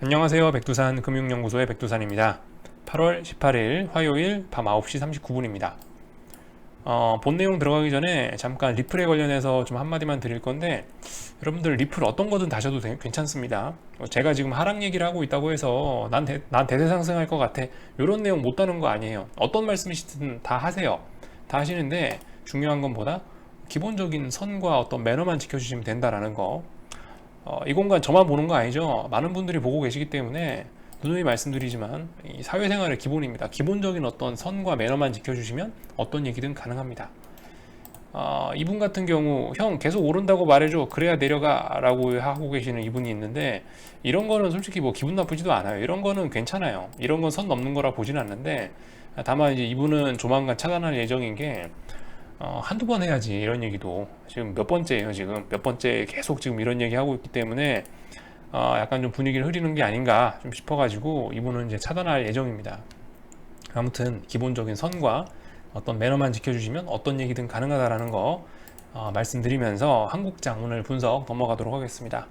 안녕하세요. 백두산 금융연구소의 백두산입니다. 8월 18일 화요일 밤 9시 39분입니다. 본 내용 들어가기 전에 잠깐 리플에 관련해서 좀 한마디만 드릴 건데, 여러분들 리플 어떤 거든 다셔도 괜찮습니다. 제가 지금 하락 얘기를 하고 있다고 해서 난 대세 상승할 것 같아, 이런 내용 못 다는 거 아니에요. 어떤 말씀이시든 다 하세요. 다 하시는데 중요한 건 보다 기본적인 선과 어떤 매너만 지켜주시면 된다라는 거. 이 공간 저만 보는 거 아니죠. 많은 분들이 보고 계시기 때문에 누누이 말씀드리지만 이 사회생활의 기본입니다. 기본적인 어떤 선과 매너만 지켜주시면 어떤 얘기든 가능합니다. 이분 같은 경우 형 계속 오른다고 말해줘, 그래야 내려가 라고 하고 계시는 이분이 있는데, 이런 거는 솔직히 뭐 기분 나쁘지도 않아요. 이런 거는 괜찮아요. 이런 건 선 넘는 거라 보진 않는데, 다만 이제 이분은 조만간 차단할 예정인 게, 한두 번 해야지 이런 얘기도. 지금 몇 번째예요. 지금 몇 번째 계속 지금 이런 얘기 하고 있기 때문에 약간 좀 분위기를 흐리는 게 아닌가 좀 싶어가지고 이분은 이제 차단할 예정입니다. 아무튼 기본적인 선과 어떤 매너만 지켜주시면 어떤 얘기든 가능하다라는 거 말씀드리면서 한국장 오늘 분석 넘어가도록 하겠습니다.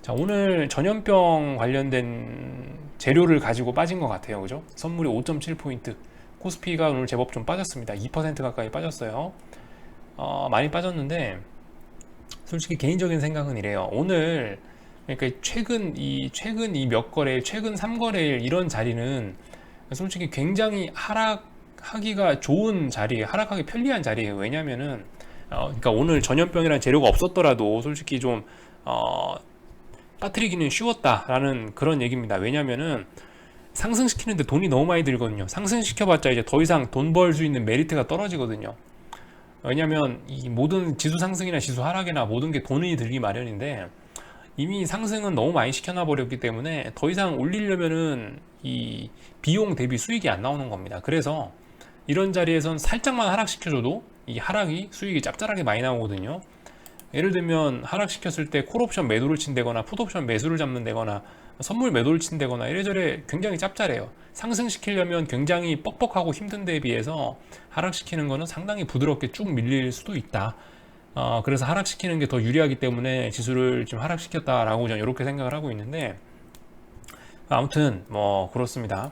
자, 오늘 전염병 관련된 재료를 가지고 빠진 것 같아요. 그죠? 선물이 5.7포인트, 코스피가 오늘 제법 좀 빠졌습니다. 2% 가까이 빠졌어요. 많이 빠졌는데, 솔직히 개인적인 생각은 이래요. 오늘 그러니까 최근 이 몇 거래일, 최근 3거래일 이런 자리는 솔직히 굉장히 하락하기가 좋은 자리에, 하락하기 편리한 자리예요. 왜냐면은 그러니까 오늘 전염병이라는 재료가 없었더라도 솔직히 좀 빠뜨리기는 쉬웠다라는 그런 얘기입니다. 왜냐면은 상승시키는데 돈이 너무 많이 들거든요. 상승시켜봤자 이제 더 이상 돈 벌 수 있는 메리트가 떨어지거든요. 왜냐면 이 모든 지수 상승이나 지수 하락이나 모든 게 돈이 들기 마련인데, 이미 상승은 너무 많이 시켜놔 버렸기 때문에 더 이상 올리려면은 이 비용 대비 수익이 안 나오는 겁니다. 그래서 이런 자리에선 살짝만 하락시켜줘도 이 하락이 수익이 짭짤하게 많이 나오거든요. 예를 들면 하락시켰을 때 콜옵션 매도를 친다거나 풋옵션 매수를 잡는다거나 선물 매도를 친다거나 이래저래 굉장히 짭짤해요. 상승시키려면 굉장히 뻑뻑하고 힘든 데에 비해서 하락시키는 거는 상당히 부드럽게 쭉 밀릴 수도 있다. 그래서 하락시키는 게 더 유리하기 때문에 지수를 좀 하락시켰다라고 저는 이렇게 생각을 하고 있는데, 아무튼 뭐 그렇습니다.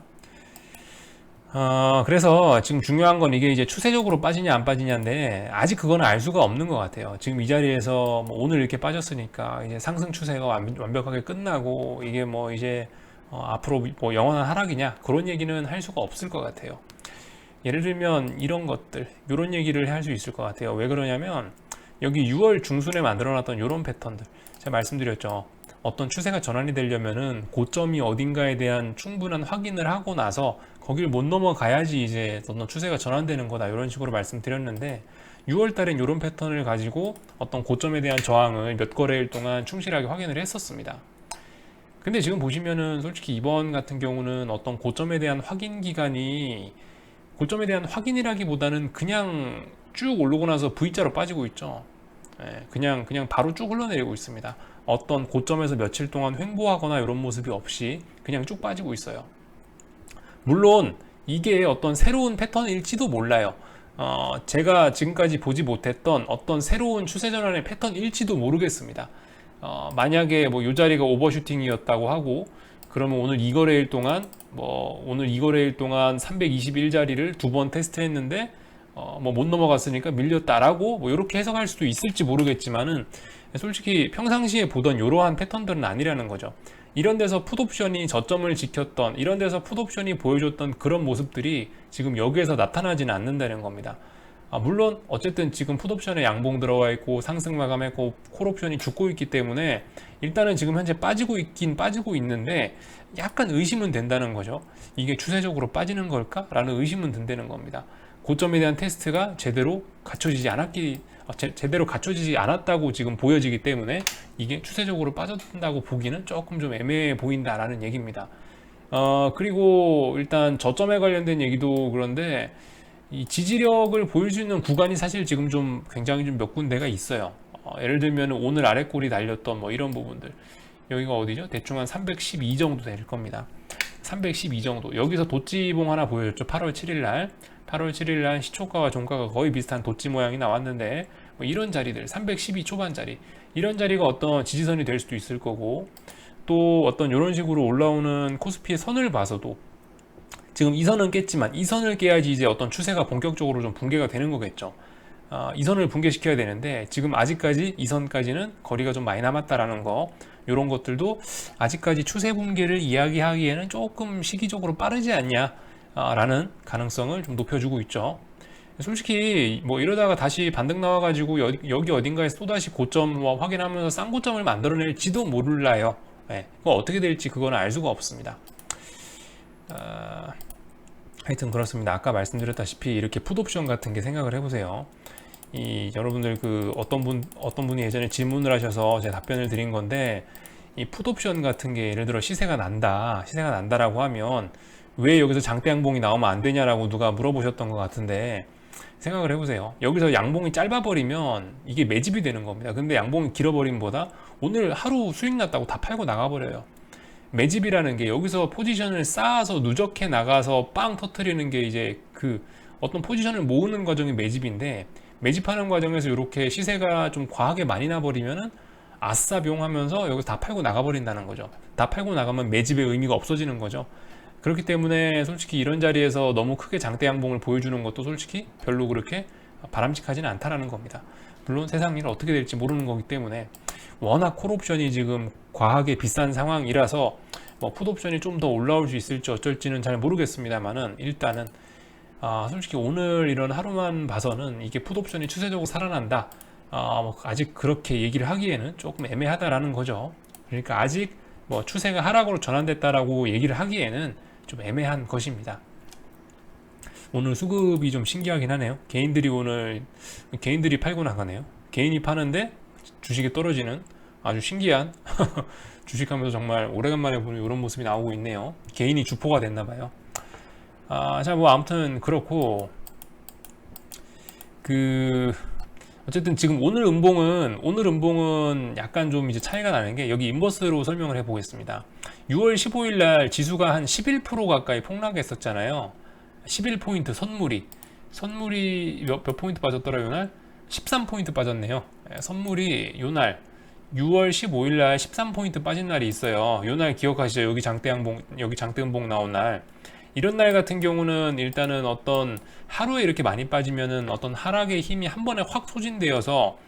그래서 지금 중요한 건 이게 이제 추세적으로 빠지냐 안 빠지냐인데, 아직 그거는 알 수가 없는 것 같아요. 지금 이 자리에서 뭐 오늘 이렇게 빠졌으니까 이제 상승 추세가 완벽하게 끝나고 이게 뭐 이제 앞으로 뭐 영원한 하락이냐, 그런 얘기는 할 수가 없을 것 같아요. 예를 들면 이런 것들, 이런 얘기를 할 수 있을 것 같아요. 왜 그러냐면 여기 6월 중순에 만들어놨던 이런 패턴들, 제가 말씀드렸죠. 어떤 추세가 전환이 되려면은 고점이 어딘가에 대한 충분한 확인을 하고 나서 거길 못 넘어가야지 이제 어떤 추세가 전환되는 거다, 이런 식으로 말씀드렸는데, 6월 달엔 이런 패턴을 가지고 어떤 고점에 대한 저항을 몇 거래일 동안 충실하게 확인을 했었습니다. 근데 지금 보시면은 솔직히 이번 같은 경우는 어떤 고점에 대한 확인 기간이, 고점에 대한 확인이라기보다는 그냥 쭉 오르고 나서 V자로 빠지고 있죠. 그냥 바로 쭉 흘러내리고 있습니다. 어떤 고점에서 며칠 동안 횡보하거나 이런 모습이 없이 그냥 쭉 빠지고 있어요. 물론 이게 어떤 새로운 패턴일지도 몰라요. 제가 지금까지 보지 못했던 어떤 새로운 추세 전환의 패턴일지도 모르겠습니다. 만약에 뭐 이 자리가 오버슈팅이었다고 하고, 그러면 오늘 이 거래일 동안 321자리를 두 번 테스트했는데 뭐 못 넘어갔으니까 밀렸다라고 뭐 이렇게 해석할 수도 있을지 모르겠지만은, 솔직히 평상시에 보던 이러한 패턴들은 아니라는 거죠. 이런 데서 풋옵션이 저점을 지켰던, 이런 데서 풋옵션이 보여줬던 그런 모습들이 지금 여기에서 나타나지는 않는다는 겁니다. 물론 어쨌든 지금 풋옵션에 양봉 들어와 있고 상승 마감했고 콜옵션이 죽고 있기 때문에 일단은 지금 현재 빠지고 있는데, 약간 의심은 된다는 거죠. 이게 추세적으로 빠지는 걸까? 라는 의심은 든다는 겁니다. 고점에 대한 테스트가 제대로 갖춰지지 않았다고 지금 보여지기 때문에 이게 추세적으로 빠졌다고 보기는 조금 좀 애매해 보인다라는 얘기입니다. 그리고 일단 저점에 관련된 얘기도 그런데, 이 지지력을 보일 수 있는 구간이 사실 지금 좀 굉장히 좀 몇 군데가 있어요. 예를 들면 오늘 아랫골이 달렸던 뭐 이런 부분들, 여기가 어디죠? 대충 한 312 정도 될 겁니다. 312 정도. 여기서 도찌봉 하나 보여줬죠. 8월 7일 날 시초가와 종가가 거의 비슷한 도찌 모양이 나왔는데, 뭐 이런 자리들, 312 초반짜리, 이런 자리가 어떤 지지선이 될 수도 있을 거고, 또 어떤 이런 식으로 올라오는 코스피의 선을 봐서도 지금 이 선은 깼지만 이 선을 깨야지 이제 어떤 추세가 본격적으로 좀 붕괴가 되는 거겠죠. 이 선을 붕괴시켜야 되는데 지금 아직까지 이 선까지는 거리가 좀 많이 남았다라는 거, 이런 것들도 아직까지 추세 붕괴를 이야기하기에는 조금 시기적으로 빠르지 않냐 라는 가능성을 좀 높여주고 있죠. 솔직히 뭐 이러다가 다시 반등 나와가지고 여기 어딘가에서 또다시 고점 확인하면서 싼 고점을 만들어낼지도 몰라요. 그거 어떻게 될지 그거는 알 수가 없습니다. 하여튼 그렇습니다. 아까 말씀드렸다시피 이렇게 풋옵션 같은 게 생각을 해보세요. 여러분들 어떤 분이 예전에 질문을 하셔서 제가 답변을 드린 건데, 이 풋옵션 같은 게 예를 들어 시세가 난다라고 하면 왜 여기서 장대 양봉이 나오면 안 되냐라고 누가 물어보셨던 것 같은데, 생각을 해보세요. 여기서 양봉이 짧아버리면 이게 매집이 되는 겁니다. 근데 양봉이 길어버림보다 오늘 하루 수익 났다고 다 팔고 나가버려요. 매집이라는 게 여기서 포지션을 쌓아서 누적해 나가서 빵 터트리는 게 이제 어떤 포지션을 모으는 과정이 매집인데, 매집하는 과정에서 이렇게 시세가 좀 과하게 많이 나버리면은 아싸병 하면서 여기서 다 팔고 나가버린다는 거죠. 다 팔고 나가면 매집의 의미가 없어지는 거죠. 그렇기 때문에 솔직히 이런 자리에서 너무 크게 장대 양봉을 보여주는 것도 솔직히 별로 그렇게 바람직하지는 않다라는 겁니다. 물론 세상 일 어떻게 될지 모르는 거기 때문에, 워낙 콜옵션이 지금 과하게 비싼 상황이라서 뭐 풋옵션이 좀 더 올라올 수 있을지 어쩔지는 잘 모르겠습니다만은, 일단은 솔직히 오늘 이런 하루만 봐서는 이게 풋옵션이 추세적으로 살아난다, 뭐 아직 그렇게 얘기를 하기에는 조금 애매하다라는 거죠. 그러니까 아직 뭐 추세가 하락으로 전환됐다라고 얘기를 하기에는 좀 애매한 것입니다. 오늘 수급이 좀 신기하긴 하네요. 개인들이 팔고 나가네요. 개인이 파는데 주식이 떨어지는 아주 신기한 주식하면서 정말 오래간만에 보는 이런 모습이 나오고 있네요. 개인이 주포가 됐나봐요. 자, 뭐 아무튼 그렇고, 어쨌든 지금 오늘 음봉은 약간 좀 이제 차이가 나는 게, 여기 인버스로 설명을 해 보겠습니다. 6월 15일 날 지수가 한 11% 가까이 폭락했었잖아요. 11포인트 선물이 몇 포인트 빠졌더라, 요날? 13포인트 빠졌네요. 선물이 요날 6월 15일 날 13포인트 빠진 날이 있어요. 요날 기억하시죠? 여기 장대음봉 나온 날. 이런 날 같은 경우는 일단은 어떤 하루에 이렇게 많이 빠지면은 어떤 하락의 힘이 한 번에 확 소진되어서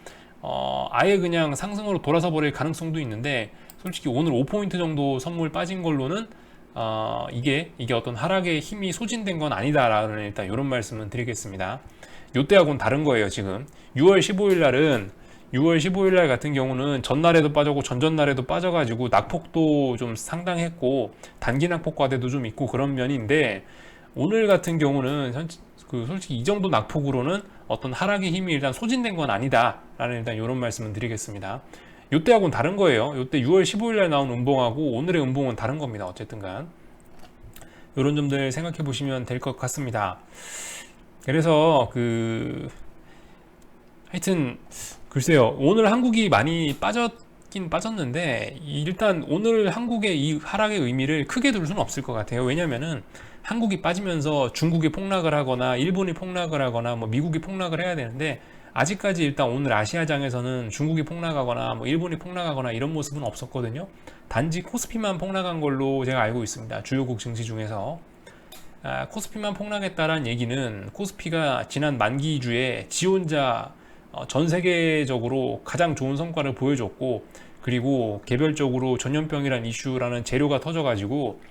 아예 그냥 상승으로 돌아서 버릴 가능성도 있는데, 솔직히 오늘 5포인트 정도 선물 빠진 걸로는 이게 어떤 하락의 힘이 소진된 건 아니다라는, 일단 이런 말씀은 드리겠습니다. 요때하고는 다른 거예요. 지금 6월 15일 날 같은 경우는 전날에도 빠졌고 전전날에도 빠져가지고 낙폭도 좀 상당했고 단기 낙폭 과대도 좀 있고 그런 면인데, 오늘 같은 경우는 솔직히 이 정도 낙폭으로는 어떤 하락의 힘이 일단 소진된 건 아니다라는, 일단 이런 말씀을 드리겠습니다. 요때하고는 다른 거예요. 요때 6월 15일 날 나온 음봉하고 오늘의 음봉은 다른 겁니다. 어쨌든간 이런 점들 생각해 보시면 될 것 같습니다. 그래서 하여튼 글쎄요, 오늘 한국이 많이 빠졌긴 빠졌는데, 일단 오늘 한국의 이 하락의 의미를 크게 둘 수는 없을 것 같아요. 왜냐면은 한국이 빠지면서 중국이 폭락을 하거나 일본이 폭락을 하거나 뭐 미국이 폭락을 해야 되는데, 아직까지 일단 오늘 아시아장에서는 중국이 폭락하거나 뭐 일본이 폭락하거나 이런 모습은 없었거든요. 단지 코스피만 폭락한 걸로 제가 알고 있습니다. 주요국 증시 중에서. 코스피만 폭락했다는 얘기는 코스피가 지난 만기주에 지 혼자 전 세계적으로 가장 좋은 성과를 보여줬고, 그리고 개별적으로 전염병이란 이슈라는 재료가 터져가지고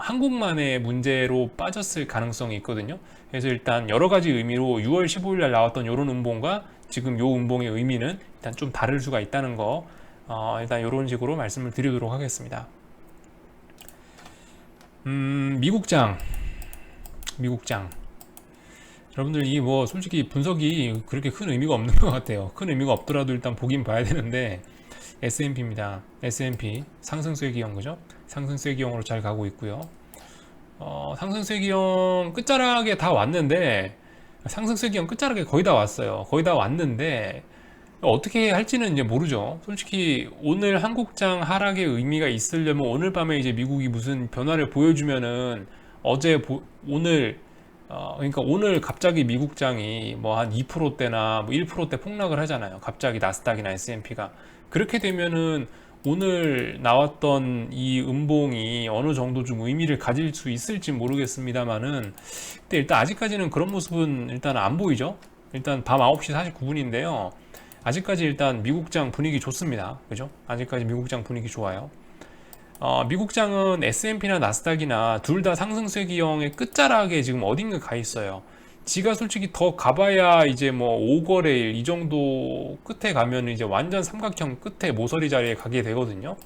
한국만의 문제로 빠졌을 가능성이 있거든요. 그래서 일단 여러 가지 의미로 6월 15일 날 나왔던 이런 음봉과 지금 요 음봉의 의미는 일단 좀 다를 수가 있다는 거, 일단 이런 식으로 말씀을 드리도록 하겠습니다. 미국장. 여러분들 이 뭐 솔직히 분석이 그렇게 큰 의미가 없는 것 같아요. 큰 의미가 없더라도 일단 보긴 봐야 되는데, S&P입니다. S&P 상승세 기형, 그죠? 상승세 기형으로 잘 가고 있고요. 상승세 기형 끝자락에 다 왔는데, 상승세 기형 끝자락에 거의 다 왔어요. 거의 다 왔는데 어떻게 할지는 이제 모르죠. 솔직히 오늘 한국장 하락의 의미가 있으려면 오늘 밤에 이제 미국이 무슨 변화를 보여주면은, 그러니까 오늘 갑자기 미국장이 뭐 한 2%대나 뭐 1%대 폭락을 하잖아요. 갑자기 나스닥이나 S&P가. 그렇게 되면은 오늘 나왔던 이 음봉이 어느 정도 좀 의미를 가질 수 있을지 모르겠습니다만은, 근데 일단 아직까지는 그런 모습은 일단 안 보이죠. 일단 밤 9시 49분인데요. 아직까지 일단 미국장 분위기 좋습니다. 그죠? 아직까지 미국장 분위기 좋아요. 미국장은 S&P나 나스닥이나 둘 다 상승세 기형의 끝자락에 지금 어딘가 가 있어요. 지가 솔직히 더 가봐야 이제 뭐 5거래일 이 정도 끝에 가면 이제 완전 삼각형 끝에 모서리 자리에 가게 되거든요.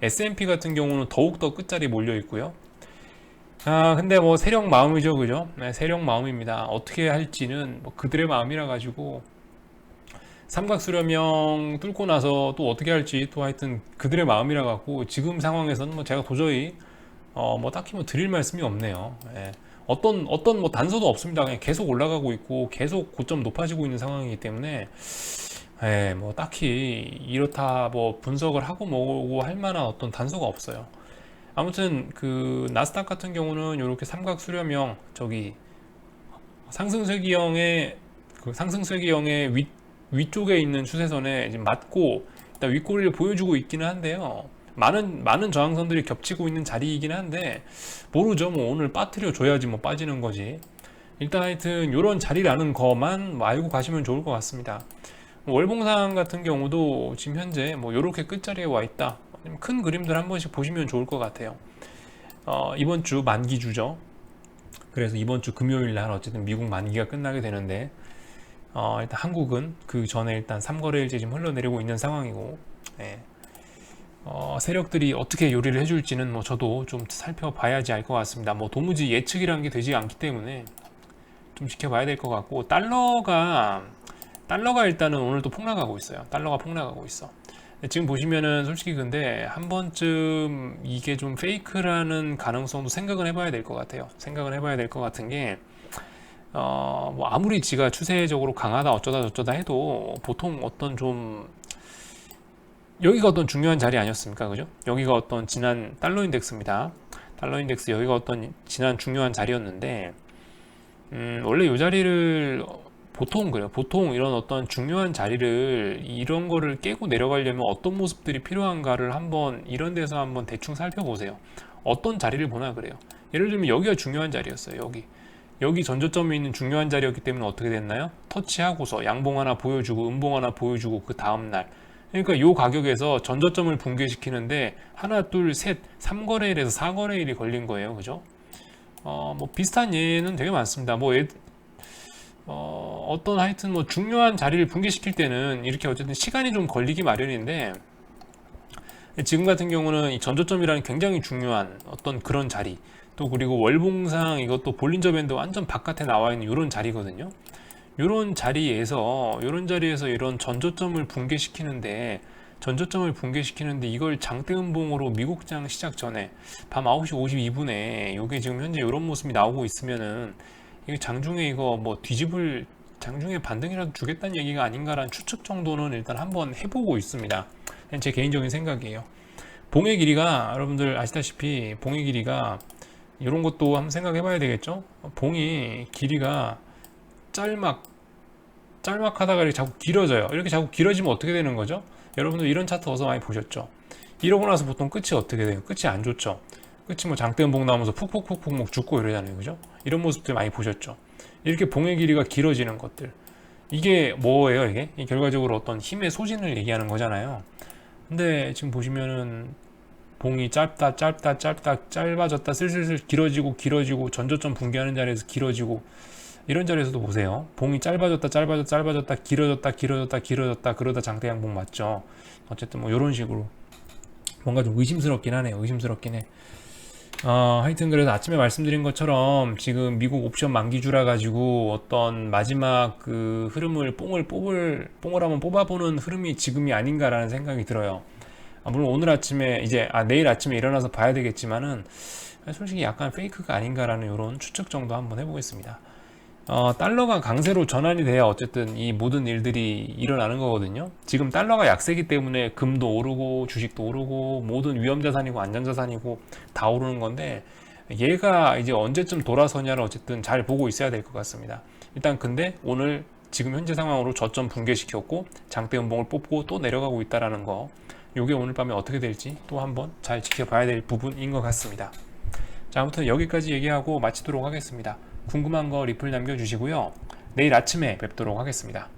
S&P 같은 경우는 더욱더 끝자리에 몰려 있고요. 근데 뭐 세력 마음이죠, 그죠? 네, 세력 마음입니다. 어떻게 할지는 뭐 그들의 마음이라 가지고 삼각 수렴형 뚫고 나서 또 어떻게 할지 또 하여튼 그들의 마음이라 갖고 지금 상황에서는 뭐 제가 도저히 뭐 딱히 뭐 드릴 말씀이 없네요. 예. 어떤 뭐 단서도 없습니다. 그냥 계속 올라가고 있고 계속 고점 높아지고 있는 상황이기 때문에 예, 뭐 딱히 이렇다 뭐 분석을 하고 뭐고 할 만한 어떤 단서가 없어요. 아무튼 그 나스닥 같은 경우는 이렇게 삼각 수렴형 저기 상승세기형의 그 상승세기형의 위쪽에 있는 추세선에 지금 맞고 일단 윗꼬리를 보여주고 있기는 한데요. 많은 저항선들이 겹치고 있는 자리이긴 한데 모르죠. 뭐 오늘 빠뜨려 줘야지 뭐 빠지는 거지. 일단 하여튼 이런 자리라는 거만 뭐 알고 가시면 좋을 것 같습니다. 월봉상 같은 경우도 지금 현재 뭐 이렇게 끝자리에 와 있다. 큰 그림들 한 번씩 보시면 좋을 것 같아요. 이번 주 만기주죠. 그래서 이번 주 금요일 날 어쨌든 미국 만기가 끝나게 되는데 일단 한국은 그 전에 일단 3거래일째 지금 흘러내리고 있는 상황이고, 예. 세력들이 어떻게 요리를 해줄지는 뭐 저도 좀 살펴봐야지 알 것 같습니다. 뭐 도무지 예측이라는 게 되지 않기 때문에 좀 지켜봐야 될 것 같고, 달러가 일단은 오늘도 폭락하고 있어요. 달러가 폭락하고 있어. 지금 보시면은 솔직히 근데 한 번쯤 이게 좀 페이크라는 가능성도 생각은 해봐야 될 것 같아요. 생각은 해봐야 될 것 같은 게 뭐 아무리 지가 추세적으로 강하다 어쩌다 저쩌다 해도 보통 어떤 좀 여기가 어떤 중요한 자리 아니었습니까? 그죠? 여기가 어떤 지난 달러 인덱스입니다. 달러 인덱스 여기가 어떤 지난 중요한 자리였는데 원래 이 자리를 보통 그래요. 보통 이런 어떤 중요한 자리를 이런 거를 깨고 내려가려면 어떤 모습들이 필요한가를 한번 이런 데서 한번 대충 살펴보세요. 어떤 자리를 보나 그래요. 예를 들면 여기가 중요한 자리였어요. 여기 전저점에 있는 중요한 자리였기 때문에 어떻게 됐나요? 터치하고서 양봉 하나 보여주고 음봉 하나 보여주고 그 다음날 그러니까 요 가격에서 전저점을 붕괴시키는데 하나 둘셋 3거래일에서 4거래일이 걸린 거예요. 그죠? 뭐 비슷한 예는 되게 많습니다. 어떤 하여튼 뭐 중요한 자리를 붕괴시킬 때는 이렇게 어쨌든 시간이 좀 걸리기 마련인데 지금 같은 경우는 이 전저점이라는 굉장히 중요한 어떤 그런 자리 또 그리고 월봉상 이것도 볼린저 밴드 완전 바깥에 나와 있는 이런 자리거든요. 이런 자리에서 이런 전저점을 붕괴시키는데 이걸 장대음봉으로 미국장 시작 전에 밤 9시 52분에 이게 지금 현재 이런 모습이 나오고 있으면은 이거 장중에 이거 뭐 장중에 반등이라도 주겠다는 얘기가 아닌가라는 추측 정도는 일단 한번 해보고 있습니다. 제 개인적인 생각이에요. 봉의 길이가 여러분들 아시다시피 봉의 길이가 이런 것도 한번 생각해 봐야 되겠죠. 봉이 길이가 짤막하다가 이렇게 자꾸 길어져요. 이렇게 자꾸 길어지면 어떻게 되는 거죠? 여러분들 이런 차트 어서 많이 보셨죠? 이러고 나서 보통 끝이 어떻게 돼요? 끝이 안 좋죠. 끝이 뭐 장대음봉 나오면서 푹푹푹푹 막 죽고 이러잖아요. 그죠? 이런 모습들 많이 보셨죠? 이렇게 봉의 길이가 길어지는 것들. 이게 뭐예요, 이게? 결과적으로 어떤 힘의 소진을 얘기하는 거잖아요. 근데 지금 보시면은 봉이 짧아졌다 슬슬 길어지고 전저점 붕괴하는 자리에서 길어지고 이런 자리에서도 보세요. 봉이 짧아졌다 길어졌다 그러다 장대 양봉 맞죠. 어쨌든 뭐 이런 식으로 뭔가 좀 의심스럽긴 하네요. 의심스럽긴 해. 하여튼 그래서 아침에 말씀드린 것처럼 지금 미국 옵션 만기주라 가지고 어떤 마지막 그 흐름을 뽕을 한번 뽑아보는 흐름이 지금이 아닌가라는 생각이 들어요. 물론 오늘 아침에 내일 아침에 일어나서 봐야 되겠지만은 솔직히 약간 페이크가 아닌가라는 이런 추측 정도 한번 해보겠습니다. 달러가 강세로 전환이 돼야 어쨌든 이 모든 일들이 일어나는 거거든요. 지금 달러가 약세기 때문에 금도 오르고 주식도 오르고 모든 위험자산이고 안전자산이고 다 오르는 건데 얘가 이제 언제쯤 돌아서냐를 어쨌든 잘 보고 있어야 될 것 같습니다. 일단 근데 오늘 지금 현재 상황으로 저점 붕괴시켰고 장대 음봉을 뽑고 또 내려가고 있다라는 거 이게 오늘 밤에 어떻게 될지 또 한번 잘 지켜봐야 될 부분인 것 같습니다. 자, 아무튼 여기까지 얘기하고 마치도록 하겠습니다. 궁금한 거 리플 남겨주시고요. 내일 아침에 뵙도록 하겠습니다.